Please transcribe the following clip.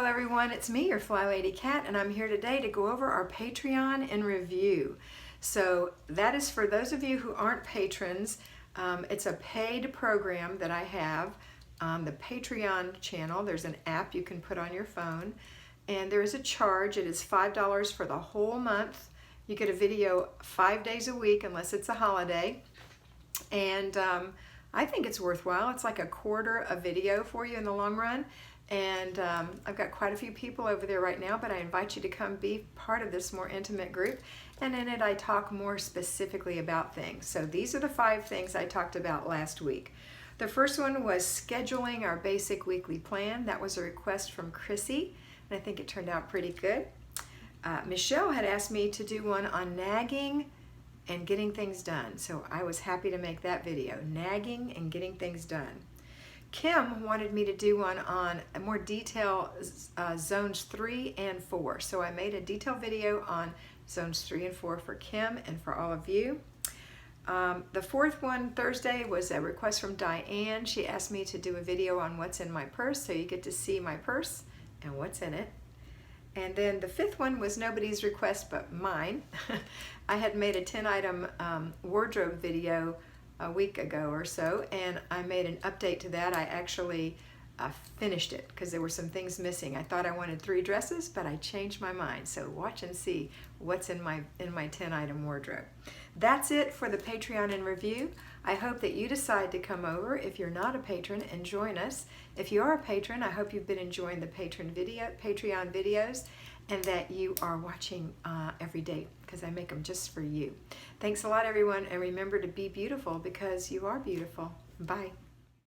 Hello everyone, it's me, your FlyLady Kat, and I'm here today to go over our Patreon in review. So that is for those of you who aren't patrons. It's a paid program that I have on the Patreon channel. There's an app you can put on your phone, and there is a charge. It is $5 for the whole month. You get a video 5 days a week unless it's a holiday, and I think it's worthwhile. It's like a quarter a video for you in the long run. And I've got quite a few people over there right now, but I invite you to come be part of this more intimate group. And in it, I talk more specifically about things. So these are the 5 things I talked about last week. The first one was scheduling our basic weekly plan. That was a request from Chrissy, and I think it turned out pretty good. Michelle had asked me to do one on nagging and getting things done. So I was happy to make that video, nagging and getting things done. Kim wanted me to do one on a more detail zones 3 and 4. So I made a detailed video on zones 3 and 4 for Kim and for all of you. The fourth one, Thursday, was a request from Diane. She asked me to do a video on what's in my purse, so you get to see my purse and what's in it. And then the fifth one was nobody's request but mine. I had made a 10-item wardrobe video a week ago or so, and I made an update to that. I actually finished it because there were some things missing. I thought I wanted 3 dresses, but I changed my mind. So watch and see what's in my 10-item wardrobe. That's it for the Patreon in review. I hope that you decide to come over if you're not a patron and join us. If you are a patron, I hope you've been enjoying the Patreon videos, and that you are watching every day because I make them just for you. Thanks a lot, everyone, and remember to be beautiful because you are beautiful. Bye.